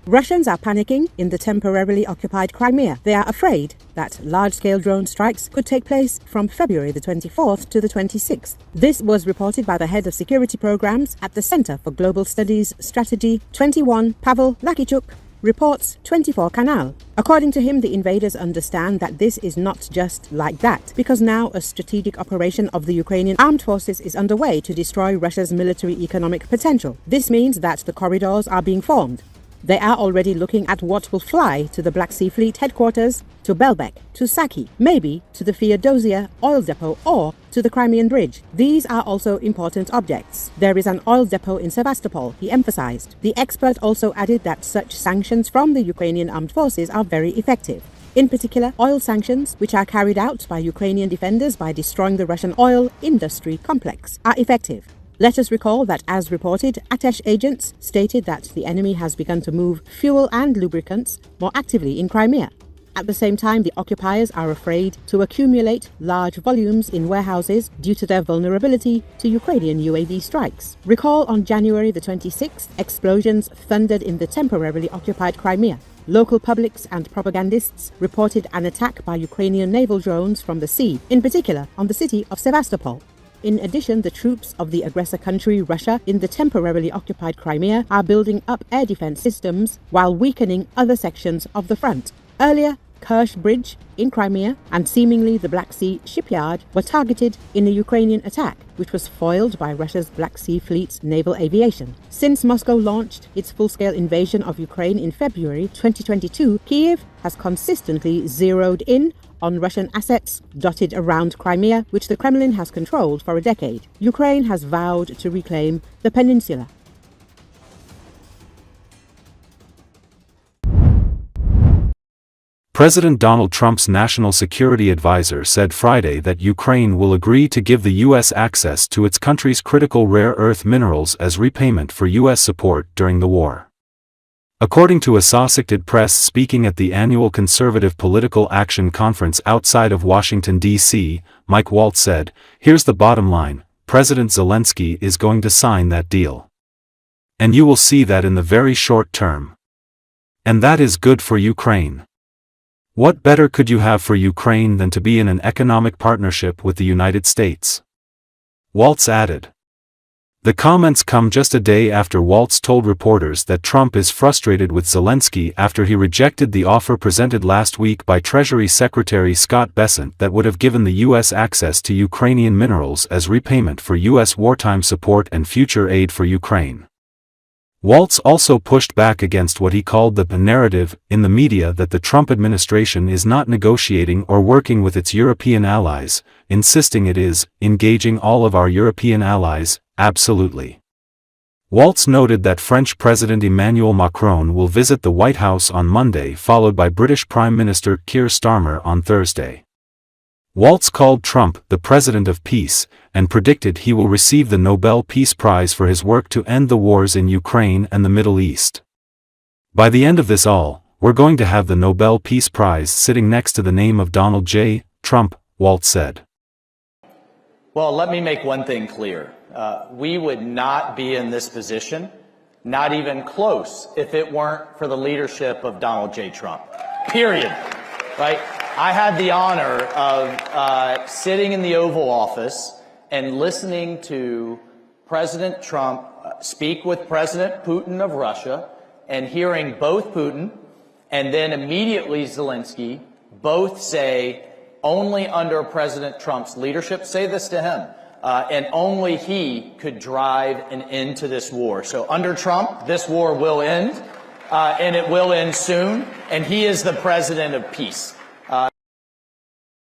Russians are panicking in the temporarily occupied Crimea. They are afraid that large-scale drone strikes could take place from February the 24th to the 26th. This was reported by the head of security programs at the Center for Global Studies Strategy 21, Pavel Lakiychuk, reports 24 Kanal. According to him, the invaders understand that this is not just like that, because now a strategic operation of the Ukrainian Armed Forces is underway to destroy Russia's military-economic potential. This means that the corridors are being formed. They are already looking at what will fly to the Black Sea Fleet headquarters, to Belbek, to Saki, maybe to the Feodosia oil depot or to the Crimean Bridge. These are also important objects. There is an oil depot in Sevastopol, he emphasized. The expert also added that such sanctions from the Ukrainian Armed Forces are very effective. In particular, oil sanctions, which are carried out by Ukrainian defenders by destroying the Russian oil industry complex, are effective. Let us recall that, as reported, Atesh agents stated that the enemy has begun to move fuel and lubricants more actively in Crimea. At the same time, the occupiers are afraid to accumulate large volumes in warehouses due to their vulnerability to Ukrainian UAV strikes. Recall on January the 26th, explosions thundered in the temporarily occupied Crimea. Local publics and propagandists reported an attack by Ukrainian naval drones from the sea, in particular on the city of Sevastopol. In addition, the troops of the aggressor country, Russia, in the temporarily occupied Crimea are building up air defense systems while weakening other sections of the front. Earlier, Crimean Bridge in Crimea and seemingly the Black Sea shipyard were targeted in a Ukrainian attack, which was foiled by Russia's Black Sea Fleet's naval aviation. Since Moscow launched its full-scale invasion of Ukraine in February 2022, Kiev has consistently zeroed in on Russian assets dotted around Crimea, which the Kremlin has controlled for a decade. Ukraine has vowed to reclaim the peninsula. President Donald Trump's national security advisor said Friday that Ukraine will agree to give the U.S. access to its country's critical rare earth minerals as repayment for U.S. support during the war. According to Associated Press, speaking at the annual Conservative Political Action Conference outside of Washington, D.C., Mike Waltz said, "Here's the bottom line, President Zelensky is going to sign that deal. And you will see that in the very short term. And that is good for Ukraine. What better could you have for Ukraine than to be in an economic partnership with the United States?" Waltz added. The comments come just a day after Waltz told reporters that Trump is frustrated with Zelensky after he rejected the offer presented last week by Treasury Secretary Scott Bessent that would have given the U.S. access to Ukrainian minerals as repayment for U.S. wartime support and future aid for Ukraine. Waltz also pushed back against what he called the narrative in the media that the Trump administration is not negotiating or working with its European allies, insisting it is engaging all of our European allies, absolutely. Waltz noted that French President Emmanuel Macron will visit the White House on Monday, followed by British Prime Minister Keir Starmer on Thursday. Waltz called Trump the President of Peace, and predicted he will receive the Nobel Peace Prize for his work to end the wars in Ukraine and the Middle East. "By the end of this all, we're going to have the Nobel Peace Prize sitting next to the name of Donald J. Trump," Waltz said. Well, let me make one thing clear. We would not be in this position, not even close, if it weren't for the leadership of Donald J. Trump. Period. Right? I had the honor of sitting in the Oval Office and listening to President Trump speak with President Putin of Russia, and hearing both Putin and then immediately Zelensky both say only under President Trump's leadership, say this to him, and only he could drive an end to this war. So under Trump, this war will end, and it will end soon, and he is the president of peace.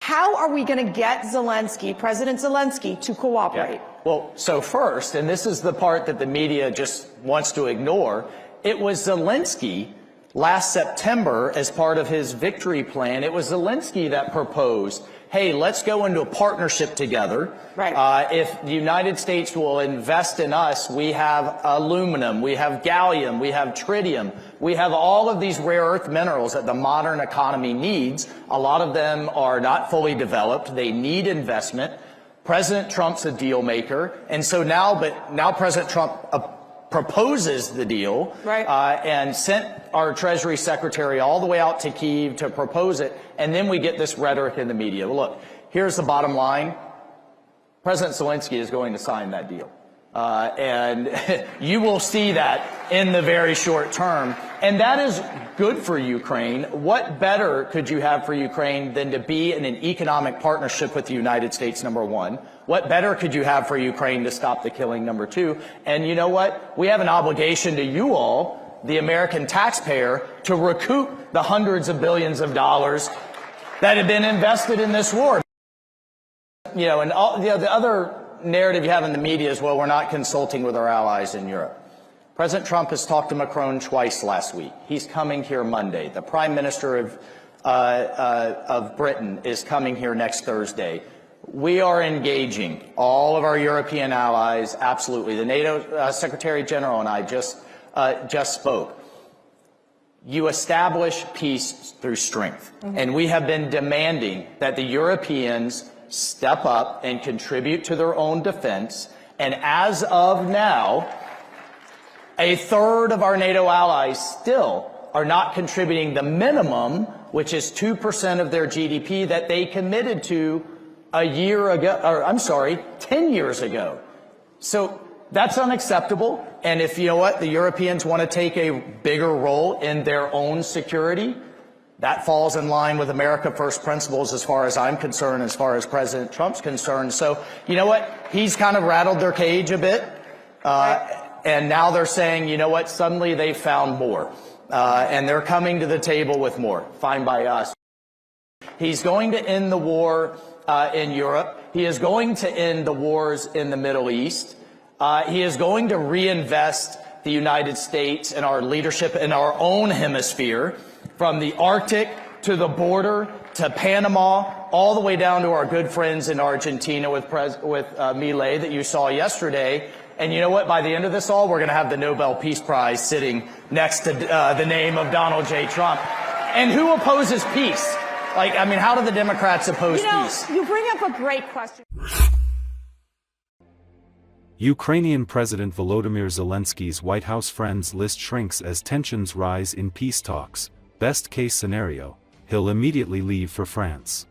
How are we going to get Zelensky, President Zelensky, to cooperate? Yeah. Well, so first, and this is the part that the media just wants to ignore, it was Zelensky last September, as part of his victory plan, it was Zelensky that proposed, hey, let's go into a partnership together. Right. If the United States will invest in us, we have aluminum, we have gallium, we have tritium, we have all of these rare earth minerals that the modern economy needs. A lot of them are not fully developed. They need investment. President Trump's a deal maker. And so now President Trump proposes the deal, right, and sent our Treasury Secretary all the way out to Kyiv to propose it, and then we get this rhetoric in the media. Well, look, here's the bottom line. President Zelensky is going to sign that deal. And you will see that in the very short term. And that is good for Ukraine. What better could you have for Ukraine than to be in an economic partnership with the United States, number one? What better could you have for Ukraine to stop the killing, number two? And you know what? We have an obligation to you all, the American taxpayer, to recoup the hundreds of billions of dollars that have been invested in this war. You know, and all, the other narrative you have in the media is, well, we're not consulting with our allies in Europe. President Trump has talked to Macron twice last week. He's coming here Monday. The Prime Minister of Britain is coming here next Thursday. We are engaging all of our European allies, absolutely. The NATO Secretary General and I just spoke. You establish peace through strength. And we have been demanding that the Europeans step up and contribute to their own defense. And as of now, a third of our NATO allies still are not contributing the minimum, which is 2% of their GDP that they committed to a year ago, or I'm sorry, 10 years ago. So that's unacceptable. And if you know what, the Europeans want to take a bigger role in their own security, that falls in line with America First principles as far as I'm concerned, as far as President Trump's concerned. So, you know what? He's kind of rattled their cage a bit. And now they're saying, you know what? Suddenly they found more. And they're coming to the table with more. Fine by us. He's going to end the war in Europe. He is going to end the wars in the Middle East. He is going to reinvest the United States and our leadership in our own hemisphere, from the Arctic to the border to Panama, all the way down to our good friends in Argentina with Milei that you saw yesterday. And you know what? By the end of this all, we're going to have the Nobel Peace Prize sitting next to the name of Donald J. Trump. And who opposes peace? Like, I mean, how do the Democrats oppose peace? You bring up a great question. Ukrainian President Volodymyr Zelensky's White House friends list shrinks as tensions rise in peace talks. Best case scenario, he'll immediately leave for France.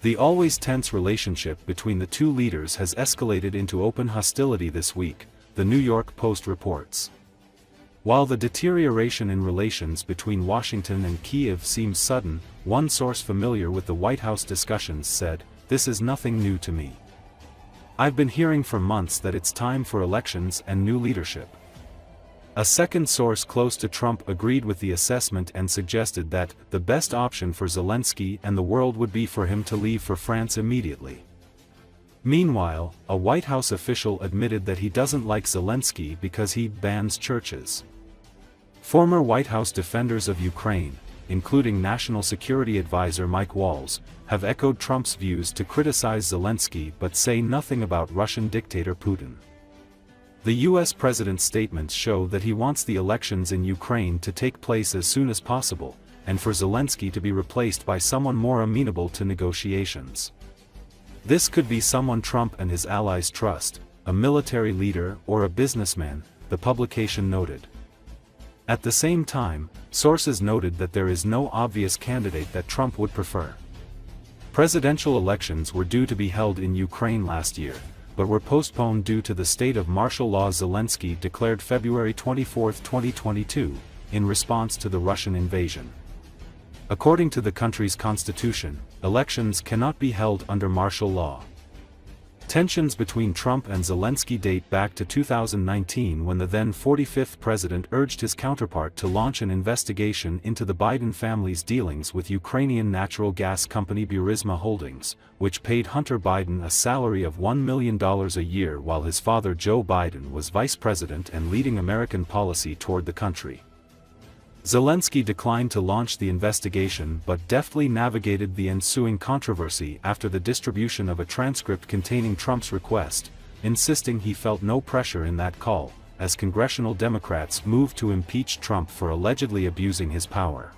The always tense relationship between the two leaders has escalated into open hostility this week, the New York Post reports. While the deterioration in relations between Washington and Kiev seems sudden, one source familiar with the White House discussions said, "This is nothing new to me. I've been hearing for months that it's time for elections and new leadership." A second source close to Trump agreed with the assessment and suggested that the best option for Zelensky and the world would be for him to leave for France immediately. Meanwhile, a White House official admitted that he doesn't like Zelensky because he bans churches. Former White House defenders of Ukraine, including National Security Advisor Mike Waltz, have echoed Trump's views to criticize Zelensky but say nothing about Russian dictator Putin. The U.S. president's statements show that he wants the elections in Ukraine to take place as soon as possible, and for Zelensky to be replaced by someone more amenable to negotiations. This could be someone Trump and his allies trust, a military leader or a businessman, the publication noted. At the same time, sources noted that there is no obvious candidate that Trump would prefer. Presidential elections were due to be held in Ukraine last year, but were postponed due to the state of martial law Zelensky declared February 24, 2022, in response to the Russian invasion. According to the country's constitution, elections cannot be held under martial law. Tensions between Trump and Zelensky date back to 2019 when the then 45th president urged his counterpart to launch an investigation into the Biden family's dealings with Ukrainian natural gas company Burisma Holdings, which paid Hunter Biden a salary of $1 million a year while his father Joe Biden was vice president and leading American policy toward the country. Zelensky declined to launch the investigation but deftly navigated the ensuing controversy after the distribution of a transcript containing Trump's request, insisting he felt no pressure in that call, as congressional Democrats moved to impeach Trump for allegedly abusing his power.